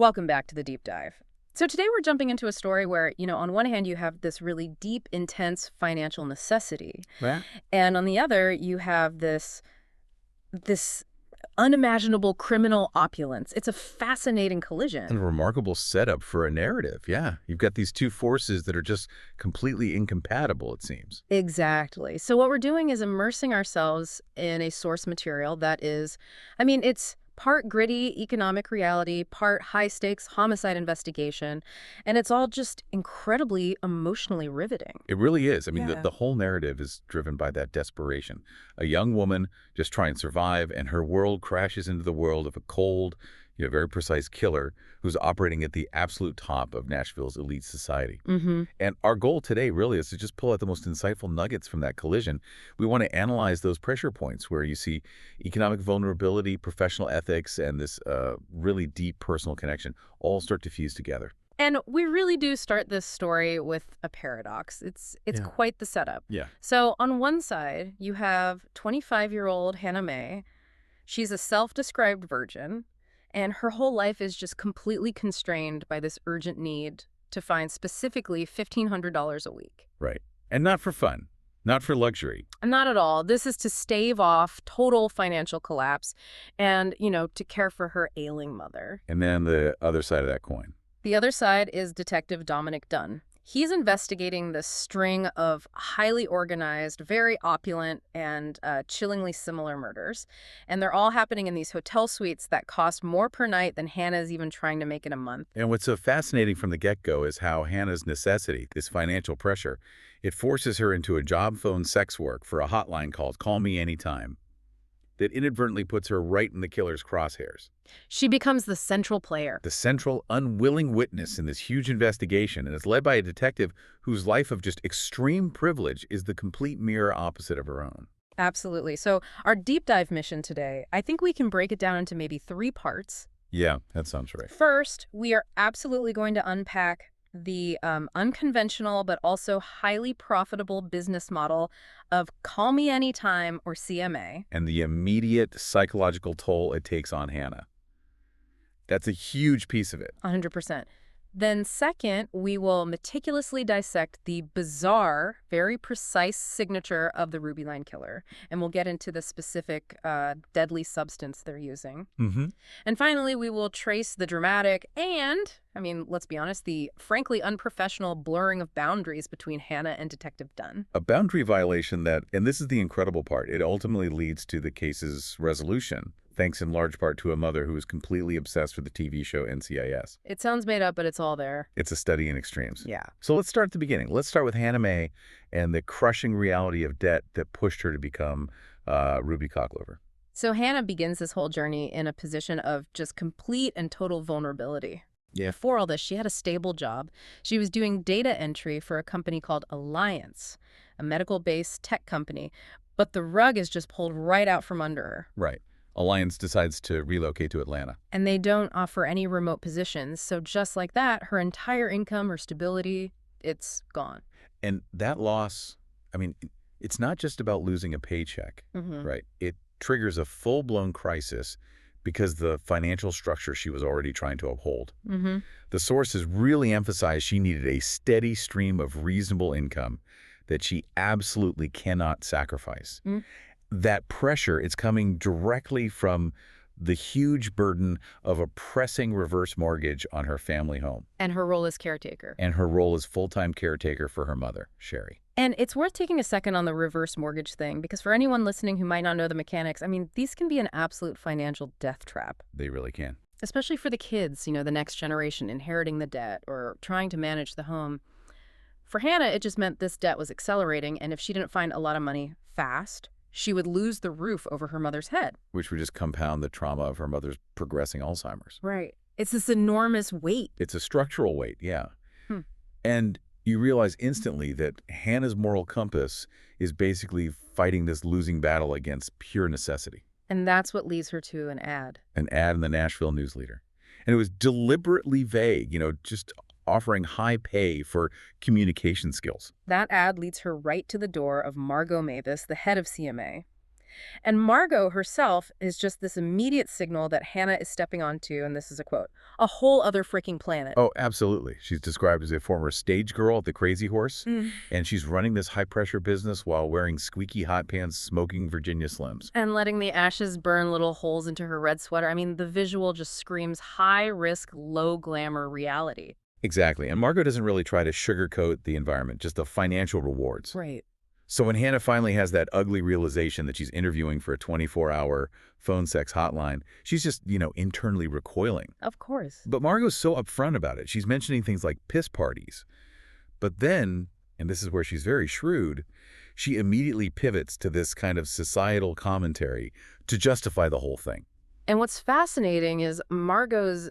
Welcome back to the deep dive. So today we're jumping into a story where, on one hand you have this really deep, intense financial necessity, Yeah. and on the other you have this unimaginable criminal opulence. It's a fascinating And a collision. remarkable setup for a narrative, yeah. You've got these two forces that are just completely incompatible, it seems. Exactly. So what we're doing is immersing ourselves in a source material that is, it's part gritty economic reality, part high-stakes homicide investigation, and it's all just incredibly emotionally riveting. It really is. I mean, the, Yeah. the whole narrative is driven by that desperation. A young woman just trying to survive, and her world crashes into the world of a cold, very precise killer who's operating at the absolute top of Nashville's elite society. Mm-hmm. And our goal today really is to just pull out the most insightful nuggets from that collision. We want to analyze those pressure points where you see economic vulnerability, professional ethics, and this really deep personal connection all start to fuse together. And we really do start this story with a paradox. It's Yeah. quite the setup. Yeah. So on one side, you have 25-year-old Hannah Mae. She's a self-described virgin, and her whole life is just completely constrained by this urgent need to find specifically $1,500 a week. Right. And not for fun, not for luxury. Not at all. This is to stave off total financial collapse and, to care for her ailing mother. And then the other side of that coin. The other side is Detective Dominic Dunn. He's investigating this string of highly organized, very opulent, and chillingly similar murders. And they're all happening in these hotel suites that cost more per night than Hannah's even trying to make in a month. And what's so fascinating from the get-go is how Hannah's necessity, this financial pressure, it forces her into a job phone sex work for a hotline called Call Me Anytime that inadvertently puts her right in the killer's crosshairs. She becomes the central player. The central, unwilling witness in this huge investigation, and is led by a detective whose life of just extreme privilege is the complete mirror opposite of her own. Absolutely. So our deep dive mission today, I think we can break it down into maybe 3 parts. Yeah, that sounds right. First, we are absolutely going to unpack the unconventional but also highly profitable business model of Call Me Anytime, or CMA. And the immediate psychological toll it takes on Hannah. That's a huge piece of it. 100%. Then second, we will meticulously dissect the bizarre, very precise signature of the Ruby Line killer, and we'll get into the specific deadly substance they're using. Mm-hmm. And finally, we will trace the dramatic and, let's be honest, the frankly unprofessional blurring of boundaries between Hannah and Detective Dunn. A boundary violation that, and this is the incredible part, it ultimately leads to the case's resolution, thanks in large part to a mother who is completely obsessed with the TV show NCIS. It sounds made up, but it's all there. It's a study in extremes. Yeah. So let's start at the beginning. Let's start with Hannah Mae and the crushing reality of debt that pushed her to become Ruby Cocklover. So Hannah begins this whole journey in a position of just complete and total vulnerability. Yeah. Before all this, she had a stable job. She was doing data entry for a company called Alliance, a medical-based tech company. But the rug is just pulled right out from under her. Right. Alliance decides to relocate to Atlanta. And they don't offer any remote positions. So just like that, her entire income, her stability, it's gone. And that loss, it's not just about losing a paycheck, right? It triggers a full-blown crisis because the financial structure she was already trying to uphold. The sources really emphasized she needed a steady stream of reasonable income that she absolutely cannot sacrifice. That pressure is coming directly from the huge burden of a pressing reverse mortgage on her family home. And her role as caretaker. And her role as full-time caretaker for her mother, Sherry. And it's worth taking a second on the reverse mortgage thing, because for anyone listening who might not know the mechanics, these can be an absolute financial death trap. They really can. Especially for the kids, the next generation inheriting the debt or trying to manage the home. For Hannah, it just meant this debt was accelerating, and if she didn't find a lot of money fast, she would lose the roof over her mother's head. Which would just compound the trauma of her mother's progressing Alzheimer's. Right. It's this enormous weight. It's a structural weight, yeah. And you realize instantly that Hannah's moral compass is basically fighting this losing battle against pure necessity. And that's what leads her to an ad. An ad in the Nashville News Leader. And it was deliberately vague, just offering high pay for communication skills. That ad leads her right to the door of Margot Mavis, the head of CMA. And Margot herself is just this immediate signal that Hannah is stepping onto, and this is a quote, a whole other freaking planet. Oh, absolutely. She's described as a former stage girl at the Crazy Horse, Mm. and she's running this high-pressure business while wearing squeaky hot pants, smoking Virginia Slims. And letting the ashes burn little holes into her red sweater. I mean, the visual just screams high-risk, low-glamour reality. Exactly. And Margot doesn't really try to sugarcoat the environment, just the financial rewards. Right. So when Hannah finally has that ugly realization that she's interviewing for a 24-hour phone sex hotline, she's just, internally recoiling. Of course. But Margot's so upfront about it. She's mentioning things like piss parties. But then, and this is where she's very shrewd, she immediately pivots to this kind of societal commentary to justify the whole thing. And what's fascinating is Margot's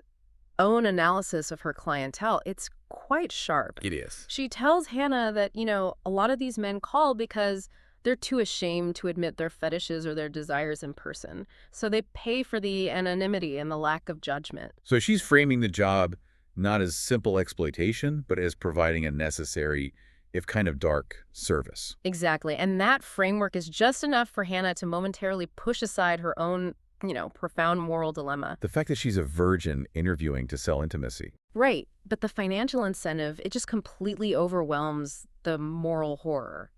own analysis of her clientele. It's quite sharp. It is. She tells Hannah that, a lot of these men call because they're too ashamed to admit their fetishes or their desires in person. So they pay for the anonymity and the lack of judgment. So she's framing the job not as simple exploitation, but as providing a necessary, if kind of dark, service. Exactly. And that framework is just enough for Hannah to momentarily push aside her own, profound moral dilemma. The fact that she's a virgin interviewing to sell intimacy. Right. But the financial incentive, it just completely overwhelms the moral horror.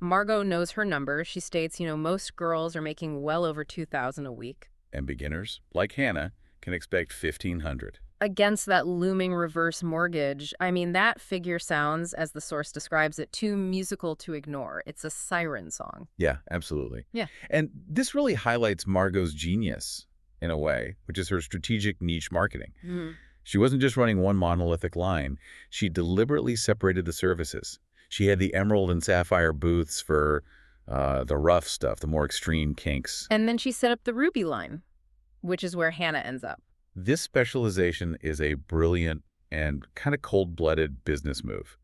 Margot knows her numbers. She states, most girls are making well over $2,000 a week. And beginners, like Hannah, can expect $1,500. Against that looming reverse mortgage, I mean, that figure sounds, as the source describes it, too musical to ignore. It's a siren song. Yeah, absolutely. Yeah. And this really highlights Margot's genius, in a way, which is her strategic niche marketing. Mm. She wasn't just running one monolithic line. She deliberately separated the services. She had the emerald and sapphire booths for the rough stuff, the more extreme kinks. And then she set up the ruby line, which is where Hannah ends up. This specialization is a brilliant and kind of cold-blooded business move.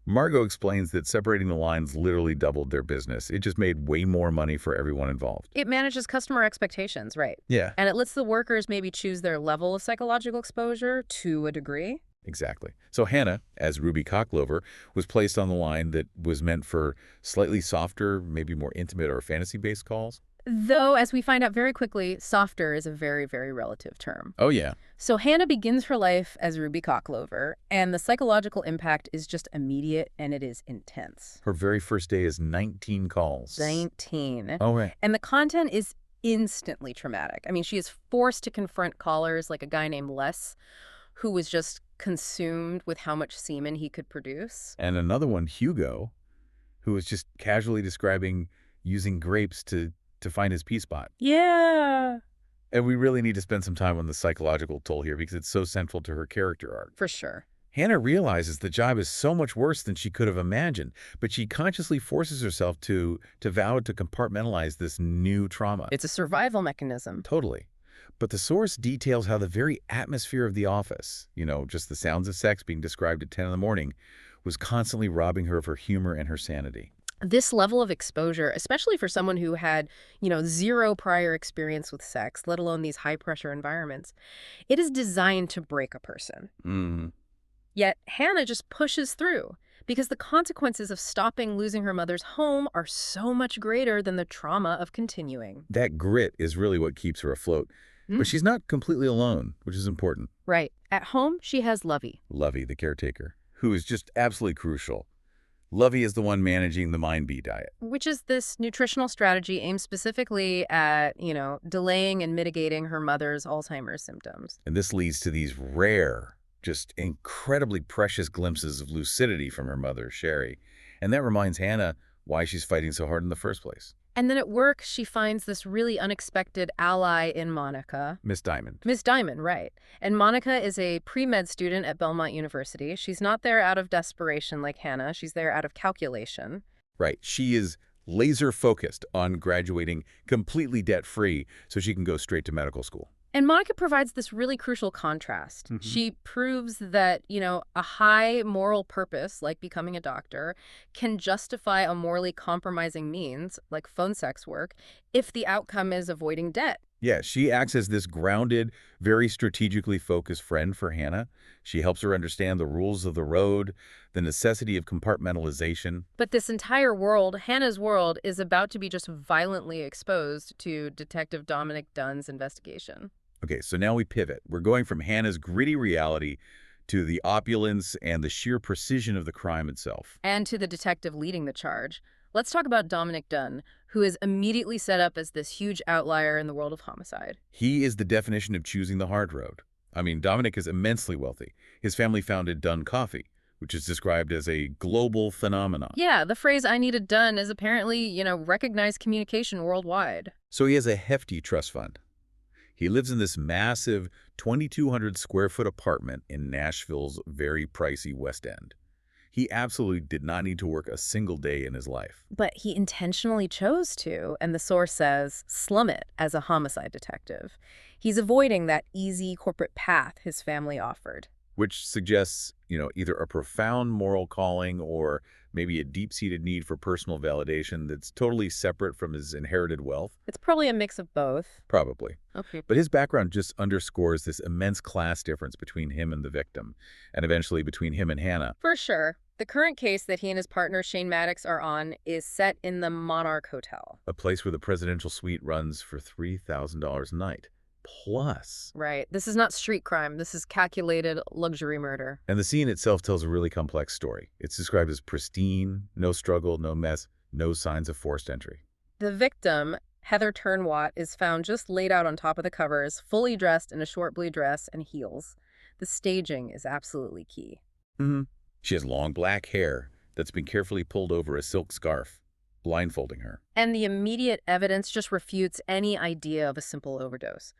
Margot explains that separating the lines literally doubled their business. It just made way more money for everyone involved. It manages customer expectations, right? Yeah. And it lets the workers maybe choose their level of psychological exposure to a degree. Exactly. So Hannah, as Ruby Cocklover, was placed on the line that was meant for slightly softer, maybe more intimate or fantasy-based calls. Though, as we find out very quickly, softer is a very, very relative term. Oh, yeah. So Hannah begins her life as Ruby Cocklover, and the psychological impact is just immediate and it is intense. Her very first day is 19 calls. 19. Oh, right. And the content is instantly traumatic. I mean, she is forced to confront callers like a guy named Les, who was just consumed with how much semen he could produce. And another one, Hugo, who was just casually describing using grapes to find his P-spot. Yeah. And we really need to spend some time on the psychological toll here because it's so central to her character arc. For sure. Hannah realizes the job is so much worse than she could have imagined, but she consciously forces herself to vow to compartmentalize this new trauma. It's a survival mechanism. Totally. But the source details how the very atmosphere of the office, just the sounds of sex being described at 10 in the morning, was constantly robbing her of her humor and her sanity. This level of exposure, especially for someone who had, zero prior experience with sex, let alone these high-pressure environments, it is designed to break a person. Mm-hmm. Yet Hannah just pushes through because the consequences of stopping losing her mother's home are so much greater than the trauma of continuing. That grit is really what keeps her afloat. But she's not completely alone, which is important. Right. At home, she has Lovey. Lovey, the caretaker, who is just absolutely crucial. Lovey is the one managing the Mind Bee diet. Which is this nutritional strategy aimed specifically at, delaying and mitigating her mother's Alzheimer's symptoms. And this leads to these rare, just incredibly precious glimpses of lucidity from her mother, Sherry. And that reminds Hannah why she's fighting so hard in the first place. And then at work, she finds this really unexpected ally in Monica. Miss Diamond. Miss Diamond, right. And Monica is a pre-med student at Belmont University. She's not there out of desperation like Hannah. She's there out of calculation. Right. She is laser focused on graduating completely debt-free so she can go straight to medical school. And Monica provides this really crucial contrast. Mm-hmm. She proves that, a high moral purpose, like becoming a doctor, can justify a morally compromising means, like phone sex work, if the outcome is avoiding debt. Yeah, she acts as this grounded, very strategically focused friend for Hannah. She helps her understand the rules of the road, the necessity of compartmentalization. But this entire world, Hannah's world, is about to be just violently exposed to Detective Dominic Dunn's investigation. Okay, so now we pivot. We're going from Hannah's gritty reality to the opulence and the sheer precision of the crime itself. And to the detective leading the charge. Let's talk about Dominic Dunn, who is immediately set up as this huge outlier in the world of homicide. He is the definition of choosing the hard road. I mean, Dominic is immensely wealthy. His family founded Dunn Coffee, which is described as a global phenomenon. Yeah, the phrase "I need it done" is apparently, recognized communication worldwide. So he has a hefty trust fund. He lives in this massive 2,200 square foot apartment in Nashville's very pricey West End. He absolutely did not need to work a single day in his life. But he intentionally chose to, and the source says, slum it as a homicide detective. He's avoiding that easy corporate path his family offered. Which suggests, either a profound moral calling or maybe a deep-seated need for personal validation that's totally separate from his inherited wealth. It's probably a mix of both. Probably. Okay. But his background just underscores this immense class difference between him and the victim, and eventually between him and Hannah. For sure. The current case that he and his partner Shane Maddox are on is set in the Monarch Hotel. A place where the presidential suite runs for $3,000 a night. Plus. Right. This is not street crime. This is calculated luxury murder. And the scene itself tells a really complex story. It's described as pristine, no struggle, no mess, no signs of forced entry. The victim, Heather Turnwatt, is found just laid out on top of the covers, fully dressed in a short blue dress and heels. The staging is absolutely key. She has long black hair that's been carefully pulled over a silk scarf, blindfolding her. And the immediate evidence just refutes any idea of a simple overdose.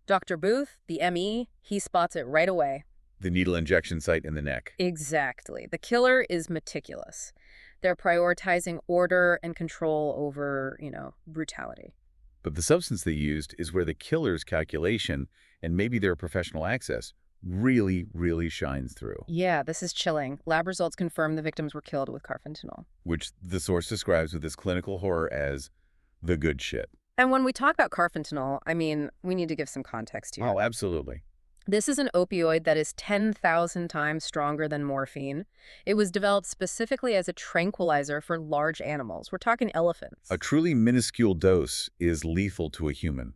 Dr. Booth, the ME, he spots it right away. The needle injection site in the neck. Exactly. The killer is meticulous. They're prioritizing order and control over, brutality. But the substance they used is where the killer's calculation and maybe their professional access really, really shines through. Yeah, this is chilling. Lab results confirm the victims were killed with carfentanil. Which the source describes with this clinical horror as the good shit. And when we talk about carfentanil, we need to give some context here. Oh, absolutely. This is an opioid that is 10,000 times stronger than morphine. It was developed specifically as a tranquilizer for large animals. We're talking elephants. A truly minuscule dose is lethal to a human.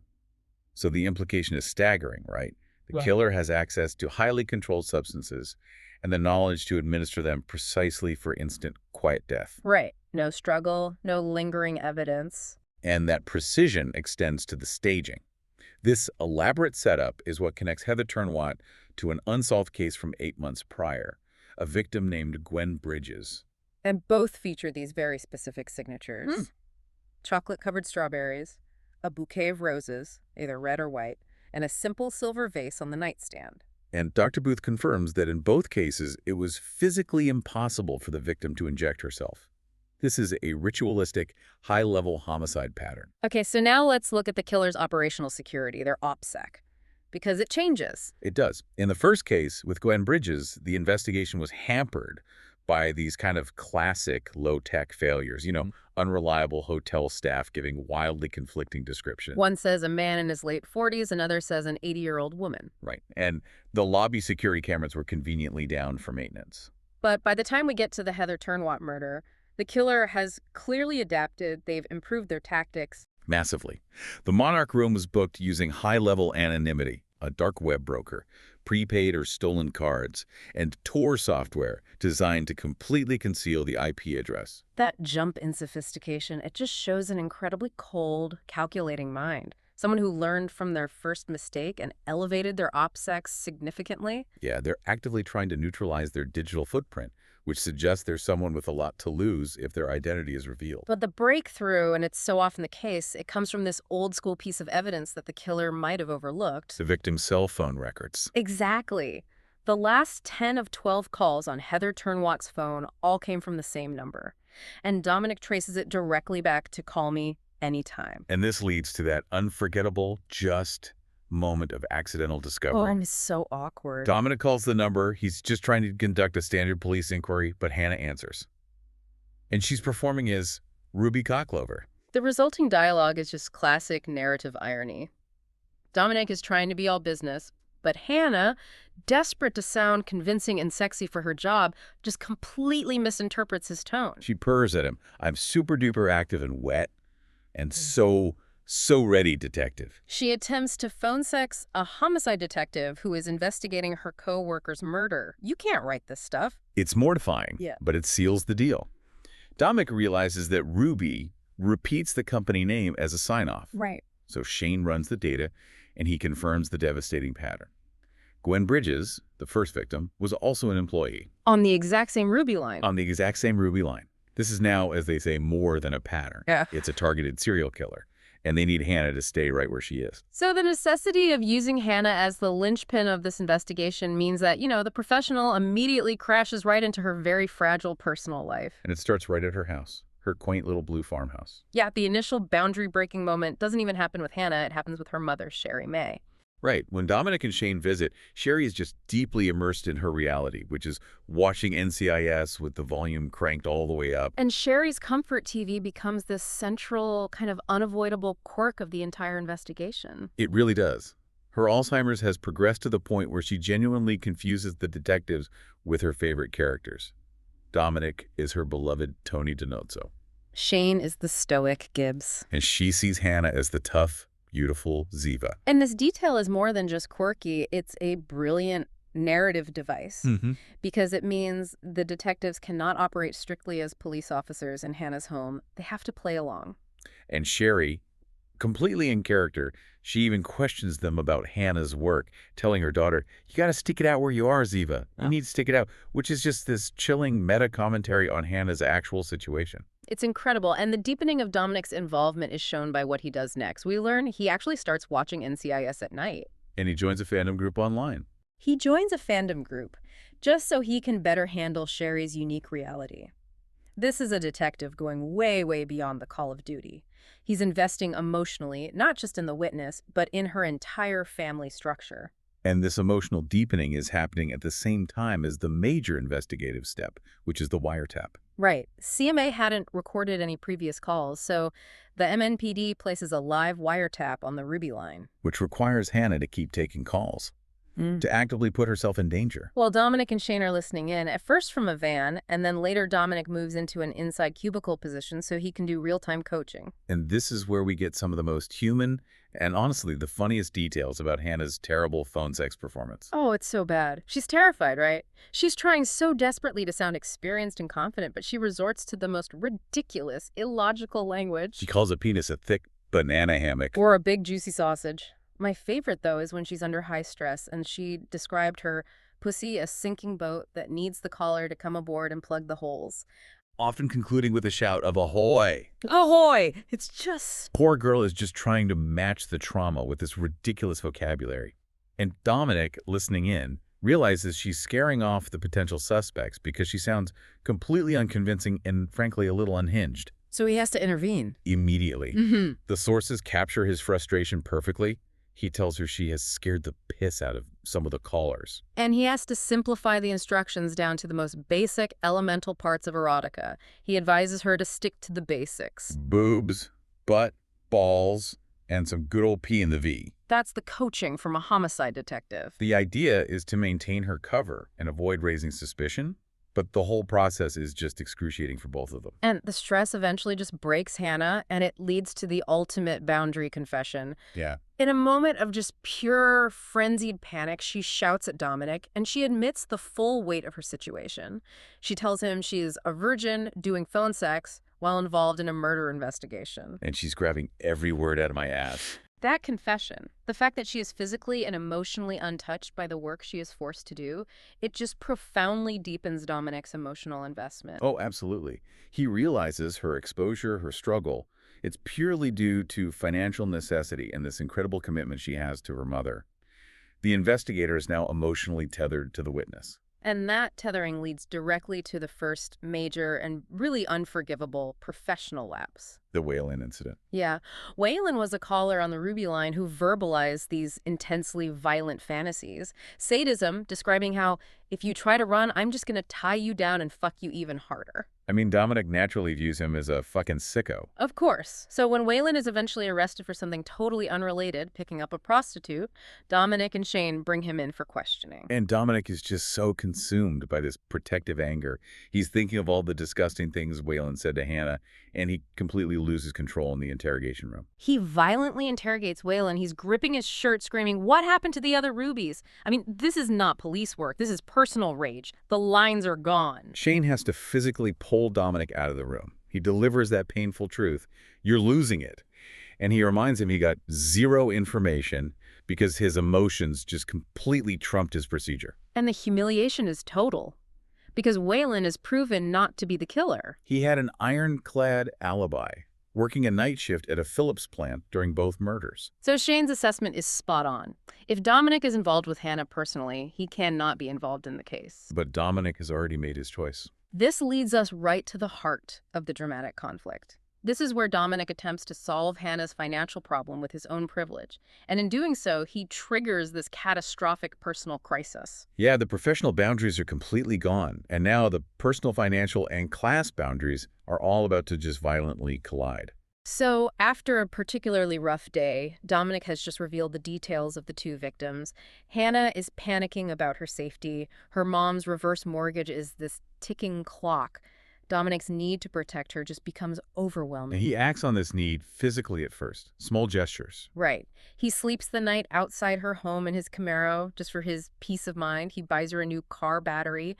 So the implication is staggering, right? The killer has access to highly controlled substances and the knowledge to administer them precisely for instant, quiet death. Right. No struggle, no lingering evidence. And that precision extends to the staging. This elaborate setup is what connects Heather Turnwatt to an unsolved case from 8 months prior, a victim named Gwen Bridges. And both feature these very specific signatures. Chocolate-covered strawberries, a bouquet of roses, either red or white, and a simple silver vase on the nightstand. And Dr. Booth confirms that in both cases, it was physically impossible for the victim to inject herself. This is a ritualistic, high-level homicide pattern. Okay, so now let's look at the killer's operational security, their OPSEC, because it changes. It does. In the first case, with Gwen Bridges, the investigation was hampered by these kind of classic low-tech failures, unreliable hotel staff giving wildly conflicting descriptions. One says a man in his late 40s, another says an 80-year-old woman. Right. And the lobby security cameras were conveniently down for maintenance. But by the time we get to the Heather Turnwatt murder, the killer has clearly adapted. They've improved their tactics. Massively. The Monarch room was booked using high-level anonymity, a dark web broker, prepaid or stolen cards, and Tor software designed to completely conceal the IP address. That jump in sophistication, it just shows an incredibly cold, calculating mind. Someone who learned from their first mistake and elevated their OPSEC significantly. Yeah, they're actively trying to neutralize their digital footprint, which suggests there's someone with a lot to lose if their identity is revealed. But the breakthrough, and it's so often the case, it comes from this old-school piece of evidence that the killer might have overlooked. The victim's cell phone records. Exactly. The last 10 of 12 calls on Heather Turnwatt's phone all came from the same number. And Dominic traces it directly back to "call me anytime." And this leads to that unforgettable, just moment of accidental discovery. Oh, and it's so awkward. Dominic calls the number. He's just trying to conduct a standard police inquiry, but Hannah answers. And she's performing as Ruby Cocklover. The resulting dialogue is just classic narrative irony. Dominic is trying to be all business, but Hannah, desperate to sound convincing and sexy for her job, just completely misinterprets his tone. She purrs at him. I'm super duper active and wet and so ready, detective. She attempts to phone sex a homicide detective who is investigating her co-worker's murder. You can't write this stuff. It's mortifying, but it seals the deal. Dominic realizes that Ruby repeats the company name as a sign-off. Right. So Shane runs the data, and he confirms the devastating pattern. Gwen Bridges, the first victim, was also an employee. On the exact same Ruby line. On the exact same Ruby line. This is now, as they say, more than a pattern. Yeah. It's a targeted serial killer. And they need Hannah to stay right where she is. So the necessity of using Hannah as the linchpin of this investigation means that, the professional immediately crashes right into her very fragile personal life. And it starts right at her house, her quaint little blue farmhouse. Yeah, the initial boundary-breaking moment doesn't even happen with Hannah. It happens with her mother, Sherry May. Right. When Dominic and Shane visit, Sherry is just deeply immersed in her reality, which is watching NCIS with the volume cranked all the way up. And Sherry's comfort TV becomes this central, kind of unavoidable quirk of the entire investigation. It really does. Her Alzheimer's has progressed to the point where she genuinely confuses the detectives with her favorite characters. Dominic is her beloved Tony Donozzo. Shane is the stoic Gibbs. And she sees Hannah as the tough, beautiful Ziva. And this detail is more than just quirky. It's a brilliant narrative device because it means the detectives cannot operate strictly as police officers in Hannah's home. They have to play along. And Sherry, completely in character, she even questions them about Hannah's work, telling her daughter, you got to stick it out where you are, Ziva. You need to stick it out, which is just this chilling meta-commentary on Hannah's actual situation. It's incredible, and the deepening of Dominic's involvement is shown by what he does next. We learn he actually starts watching NCIS at night. And he joins a fandom group online. He joins a fandom group just so he can better handle Sherry's unique reality. This is a detective going way, way beyond the call of duty. He's investing emotionally, not just in the witness, but in her entire family structure. And this emotional deepening is happening at the same time as the major investigative step, which is the wiretap. Right. CMA hadn't recorded any previous calls, so the MNPD places a live wiretap on the Ruby line. Which requires Hannah to keep taking calls, to actively put herself in danger. Well, Dominic and Shane are listening in, at first from a van, and then later Dominic moves into an inside cubicle position so he can do real-time coaching. And this is where we get some of the most human and honestly the funniest details about Hannah's terrible phone sex performance. Oh, it's so bad. She's terrified, right? She's trying so desperately to sound experienced and confident, but she resorts to the most ridiculous, illogical language. She calls a penis a thick banana hammock. Or a big juicy sausage. My favorite, though, is when she's under high stress and she described her pussy a sinking boat that needs the caller to come aboard and plug the holes. Often concluding with a shout of ahoy. Ahoy! It's just... Poor girl is just trying to match the trauma with this ridiculous vocabulary. And Dominic, listening in, realizes she's scaring off the potential suspects because she sounds completely unconvincing and, frankly, a little unhinged. So he has to intervene. Immediately. The sources capture his frustration perfectly. He tells her she has scared the piss out of some of the callers. And he has to simplify the instructions down to the most basic, elemental parts of erotica. He advises her to stick to the basics. Boobs, butt, balls, and some good old P in the V. That's the coaching from a homicide detective. The idea is to maintain her cover and avoid raising suspicion, but the whole process is just excruciating for both of them. And the stress eventually just breaks Hannah, and it leads to the ultimate boundary confession. Yeah. In a moment of just pure, frenzied panic, she shouts at Dominic, and she admits the full weight of her situation. She tells him she's a virgin doing phone sex while involved in a murder investigation. And she's grabbing every word out of my ass. That confession, the fact that she is physically and emotionally untouched by the work she is forced to do, it just profoundly deepens Dominic's emotional investment. Oh, absolutely. He realizes her exposure, her struggle, it's purely due to financial necessity and this incredible commitment she has to her mother. The investigator is now emotionally tethered to the witness. And that tethering leads directly to the first major and really unforgivable professional lapse. The Whalen incident. Yeah. Whalen was a caller on the Ruby line who verbalized these intensely violent fantasies. Sadism, describing how, if you try to run, I'm just going to tie you down and fuck you even harder. I mean, Dominic naturally views him as a fucking sicko. Of course. So when Whalen is eventually arrested for something totally unrelated, picking up a prostitute, Dominic and Shane bring him in for questioning. And Dominic is just so consumed by this protective anger. He's thinking of all the disgusting things Whalen said to Hannah, and he completely loses control in the interrogation room. He violently interrogates Whalen. He's gripping his shirt, screaming, "What happened to the other rubies?" I mean, this is not police work. This is personal rage. The lines are gone. Shane has to physically pull Dominic out of the room. He delivers that painful truth. You're losing it. And he reminds him he got zero information because his emotions just completely trumped his procedure. And the humiliation is total, because Whalen is proven not to be the killer. He had an ironclad alibi, working a night shift at a Phillips plant during both murders. So Shane's assessment is spot on. If Dominic is involved with Hannah personally, he cannot be involved in the case. But Dominic has already made his choice. This leads us right to the heart of the dramatic conflict. This is where Dominic attempts to solve Hannah's financial problem with his own privilege. And in doing so, he triggers this catastrophic personal crisis. Yeah, the professional boundaries are completely gone. And now the personal, financial, and class boundaries are all about to just violently collide. So, after a particularly rough day, Dominic has just revealed the details of the two victims. Hannah is panicking about her safety. Her mom's reverse mortgage is this ticking clock. Dominic's need to protect her just becomes overwhelming. He acts on this need physically at first, small gestures. Right. He sleeps the night outside her home in his Camaro just for his peace of mind. He buys her a new car battery,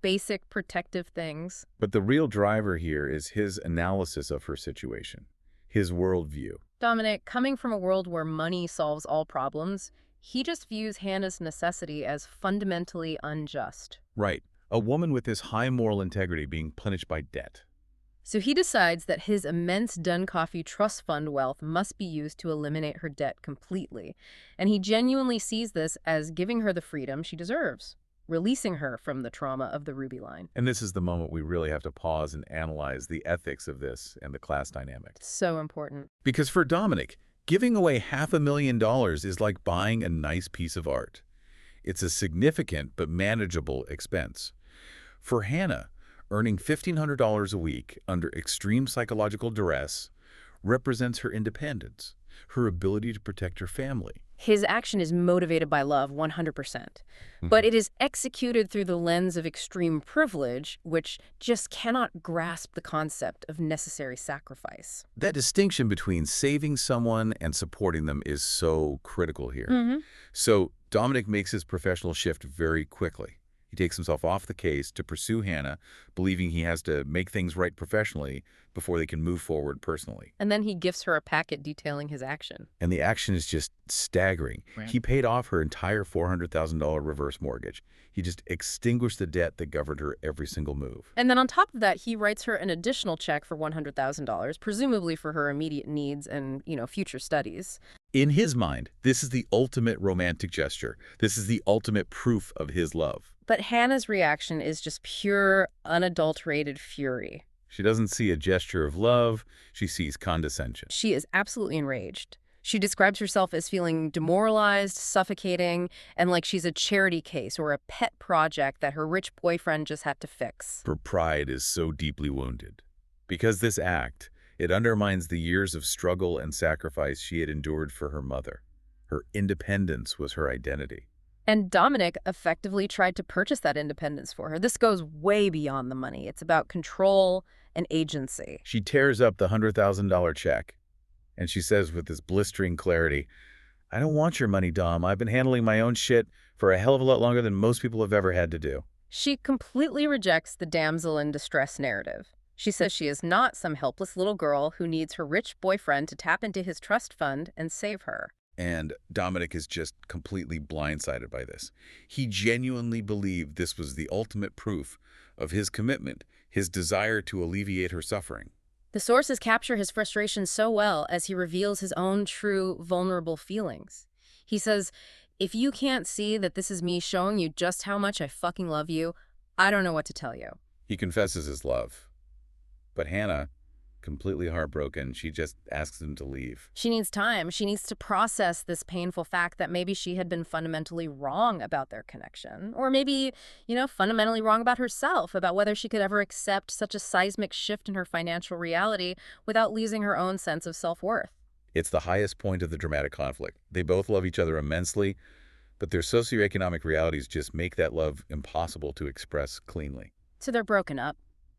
basic protective things. But the real driver here is his analysis of her situation, his worldview. Dominic, coming from a world where money solves all problems, he just views Hannah's necessity as fundamentally unjust. Right. A woman with this high moral integrity being punished by debt. So he decides that his immense Dunn Coffey Trust Fund wealth must be used to eliminate her debt completely. And he genuinely sees this as giving her the freedom she deserves, releasing her from the trauma of the Ruby line. And this is the moment we really have to pause and analyze the ethics of this and the class dynamic. So important. Because for Dominic, giving away $500,000 is like buying a nice piece of art. It's a significant but manageable expense. For Hannah, earning $1,500 a week under extreme psychological duress represents her independence, her ability to protect her family. His action is motivated by love 100%, but it is executed through the lens of extreme privilege, which just cannot grasp the concept of necessary sacrifice. That distinction between saving someone and supporting them is so critical here. So Dominic makes his professional shift very quickly. He takes himself off the case to pursue Hannah, believing he has to make things right professionally before they can move forward personally. And then he gifts her a packet detailing his action. And the action is just staggering. Right. He paid off her entire $400,000 reverse mortgage. He just extinguished the debt that governed her every single move. And then on top of that, he writes her an additional check for $100,000, presumably for her immediate needs and, future studies. In his mind, this is the ultimate romantic gesture. This is the ultimate proof of his love. But Hannah's reaction is just pure, unadulterated fury. She doesn't see a gesture of love. She sees condescension. She is absolutely enraged. She describes herself as feeling demoralized, suffocating, and like she's a charity case or a pet project that her rich boyfriend just had to fix. Her pride is so deeply wounded. Because this act, it undermines the years of struggle and sacrifice she had endured for her mother. Her independence was her identity. And Dominic effectively tried to purchase that independence for her. This goes way beyond the money. It's about control and agency. She tears up the $100,000 check, and she says with this blistering clarity, "I don't want your money, Dom. I've been handling my own shit for a hell of a lot longer than most people have ever had to do." She completely rejects the damsel in distress narrative. She says she is not some helpless little girl who needs her rich boyfriend to tap into his trust fund and save her. And Dominic is just completely blindsided by this. He genuinely believed this was the ultimate proof of his commitment, his desire to alleviate her suffering. The sources capture his frustration so well as he reveals his own true, vulnerable feelings. He says, "If you can't see that this is me showing you just how much I fucking love you, I don't know what to tell you." He confesses his love. But Hannah, completely heartbroken. She just asks him to leave. She needs time. She needs to process this painful fact that maybe she had been fundamentally wrong about their connection. Or maybe, fundamentally wrong about herself, about whether she could ever accept such a seismic shift in her financial reality without losing her own sense of self-worth. It's the highest point of the dramatic conflict. They both love each other immensely, but their socioeconomic realities just make that love impossible to express cleanly. So they're broken up,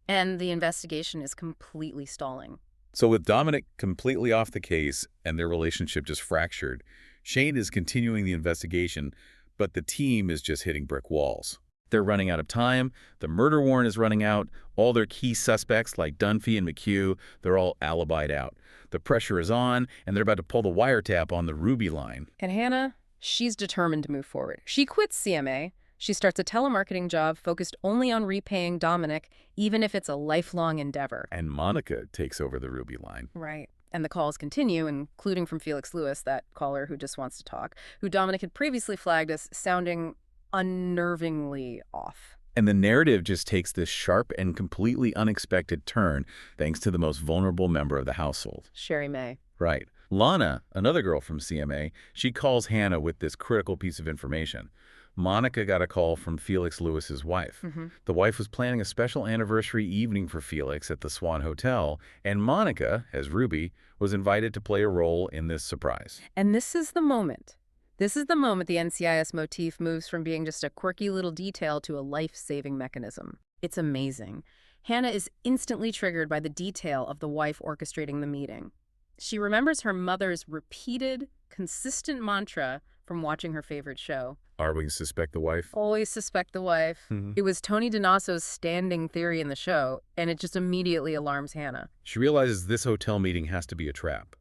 and the investigation is completely stalling. So with Dominic completely off the case and their relationship just fractured, Shane is continuing the investigation, but the team is just hitting brick walls. They're running out of time, the murder warrant is running out, all their key suspects like Dunphy and McHugh, they're all alibied out. The pressure is on, and they're about to pull the wiretap on the Ruby line. And Hannah, she's determined to move forward. She quits CMA. She starts a telemarketing job focused only on repaying Dominic, even if it's a lifelong endeavor. And Monica takes over the Ruby line. Right. And the calls continue, including from Felix Lewis, that caller who just wants to talk, who Dominic had previously flagged as sounding unnervingly off. And the narrative just takes this sharp and completely unexpected turn thanks to the most vulnerable member of the household. Sherry May. Right. Lana, another girl from CMA, she calls Hannah with this critical piece of information. Monica got a call from Felix Lewis's wife. The wife was planning a special anniversary evening for Felix at the Swan Hotel, and Monica, as Ruby, was invited to play a role in this surprise. And this is the moment. This is the moment the NCIS motif moves from being just a quirky little detail to a life-saving mechanism. It's amazing. Hannah is instantly triggered by the detail of the wife orchestrating the meeting. She remembers her mother's repeated, consistent mantra from watching her favorite show. Always suspect the wife? Always suspect the wife. It was Tony Donasso's standing theory in the show, and it just immediately alarms Hannah. She realizes this hotel meeting has to be a trap.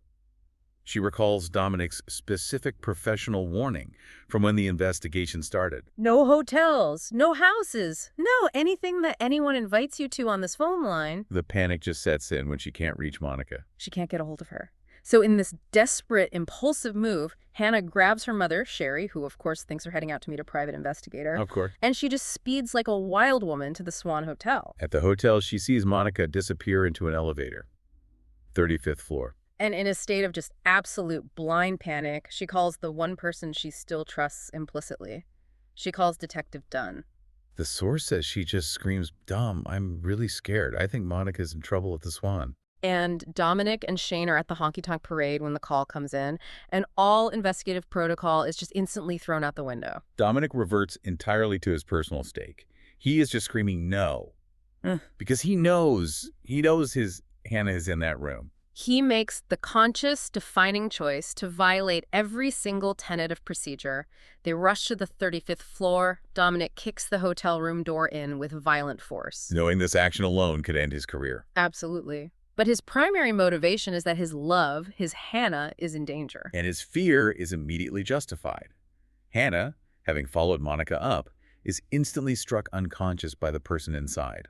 She recalls Dominic's specific professional warning from when the investigation started. No hotels, no houses, no anything that anyone invites you to on this phone line. The panic just sets in when she can't reach Monica. She can't get a hold of her. So in this desperate, impulsive move, Hannah grabs her mother, Sherry, who of course thinks they're heading out to meet a private investigator. Of course. And she just speeds like a wild woman to the Swan Hotel. At the hotel, she sees Monica disappear into an elevator. 35th floor. And in a state of just absolute blind panic, she calls the one person she still trusts implicitly. She calls Detective Dunn. The source says she just screams, "Dom, I'm really scared. I think Monica's in trouble at the Swan." And Dominic and Shane are at the honky-tonk parade when the call comes in, and all investigative protocol is just instantly thrown out the window. Dominic reverts entirely to his personal stake. He is just screaming no, because he knows his Hannah is in that room. He makes the conscious, defining choice to violate every single tenet of procedure. They rush to the 35th floor. Dominic kicks the hotel room door in with violent force. Knowing this action alone could end his career. Absolutely. But his primary motivation is that his love, his Hannah, is in danger. And his fear is immediately justified. Hannah, having followed Monica up, is instantly struck unconscious by the person inside.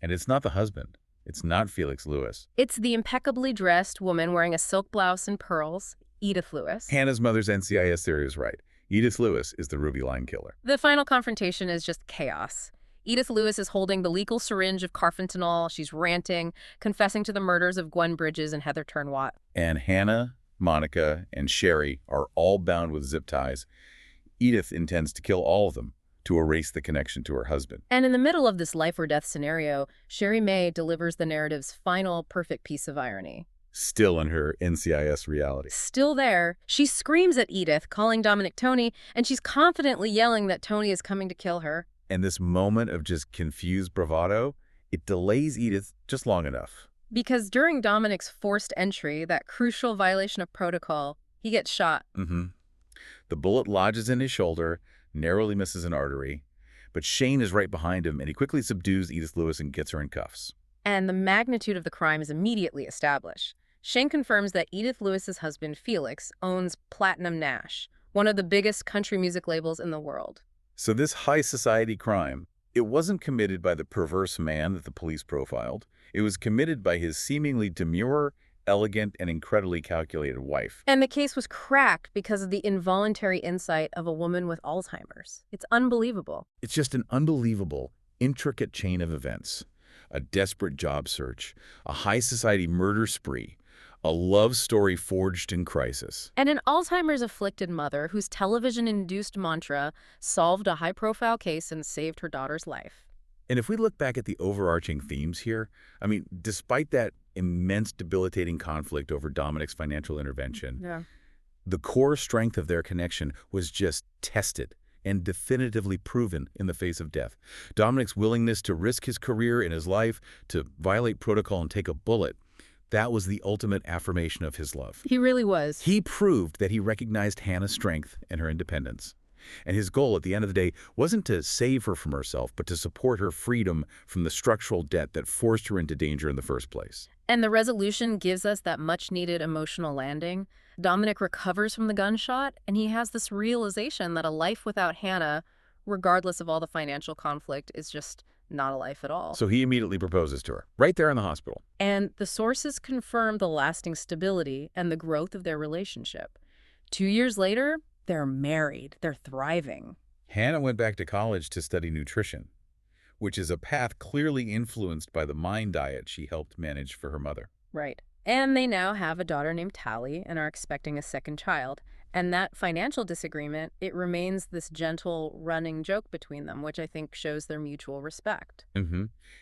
And it's not the husband. It's not Felix Lewis. It's the impeccably dressed woman wearing a silk blouse and pearls, Edith Lewis. Hannah's mother's NCIS theory is right. Edith Lewis is the Ruby line killer. The final confrontation is just chaos. Edith Lewis is holding the lethal syringe of carfentanil. She's ranting, confessing to the murders of Gwen Bridges and Heather Turnwatt. And Hannah, Monica, and Sherry are all bound with zip ties. Edith intends to kill all of them to erase the connection to her husband. And in the middle of this life or death scenario, Sherry May delivers the narrative's final perfect piece of irony. Still in her NCIS reality. Still there, she screams at Edith, calling Dominic Tony, and she's confidently yelling that Tony is coming to kill her. And this moment of just confused bravado, it delays Edith just long enough. Because during Dominic's forced entry, that crucial violation of protocol, he gets shot. The bullet lodges in his shoulder, narrowly misses an artery, but Shane is right behind him, and he quickly subdues Edith Lewis and gets her in cuffs. And the magnitude of the crime is immediately established. Shane confirms that Edith Lewis's husband, Felix, owns Platinum Nash, one of the biggest country music labels in the world. So this high society crime, it wasn't committed by the perverse man that the police profiled. It was committed by his seemingly demure, elegant, and incredibly calculated wife. And the case was cracked because of the involuntary insight of a woman with Alzheimer's. It's unbelievable. It's just an unbelievable, intricate chain of events. a desperate job search, a high society murder spree, a love story forged in crisis. And an Alzheimer's afflicted mother whose television-induced mantra solved a high-profile case and saved her daughter's life. And if we look back at the overarching themes here, I mean, despite that immense debilitating conflict over Dominic's financial intervention, Yeah. the core strength of their connection was just tested and definitively proven in the face of death. Dominic's willingness to risk his career and his life, to violate protocol and take a bullet, that was the ultimate affirmation of his love. He really was. He proved that he recognized Hannah's strength and her independence. And his goal at the end of the day wasn't to save her from herself, but to support her freedom from the structural debt that forced her into danger in the first place. And the resolution gives us that much-needed emotional landing. Dominic recovers from the gunshot, and he has this realization that a life without Hannah, regardless of all the financial conflict, is just not a life at all. So he immediately proposes to her, right there in the hospital. And the sources confirm the lasting stability and the growth of their relationship. 2 years later, they're married. They're thriving. Hannah went back to college to study nutrition, which is a path clearly influenced by the mind diet she helped manage for her mother. Right. And they now have a daughter named Tally and are expecting a second child. And that financial disagreement, it remains this gentle running joke between them, which I think shows their mutual respect.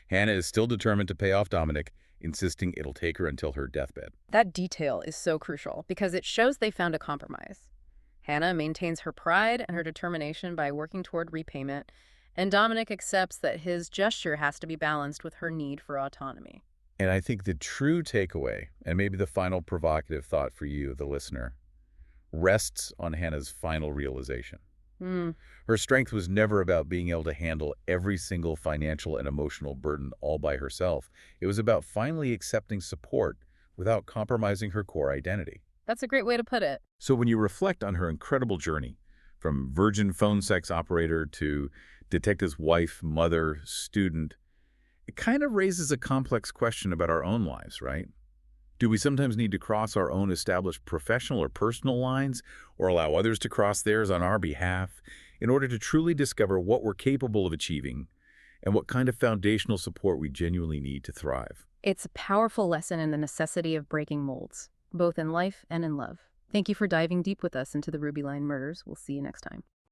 Hannah is still determined to pay off Dominic, insisting it'll take her until her deathbed. That detail is so crucial because it shows they found a compromise. Hannah maintains her pride and her determination by working toward repayment, and Dominic accepts that his gesture has to be balanced with her need for autonomy. And I think the true takeaway, and maybe the final provocative thought for you, the listener, rests on Hannah's final realization. Her strength was never about being able to handle every single financial and emotional burden all by herself. It was about finally accepting support without compromising her core identity. That's a great way to put it. So when you reflect on her incredible journey, from virgin phone sex operator to detective's wife, mother, student, it kind of raises a complex question about our own lives, right? Do we sometimes need to cross our own established professional or personal lines, or allow others to cross theirs on our behalf, in order to truly discover what we're capable of achieving and what kind of foundational support we genuinely need to thrive? It's a powerful lesson in the necessity of breaking molds, both in life and in love. Thank you for diving deep with us into the Ruby Line murders. We'll see you next time.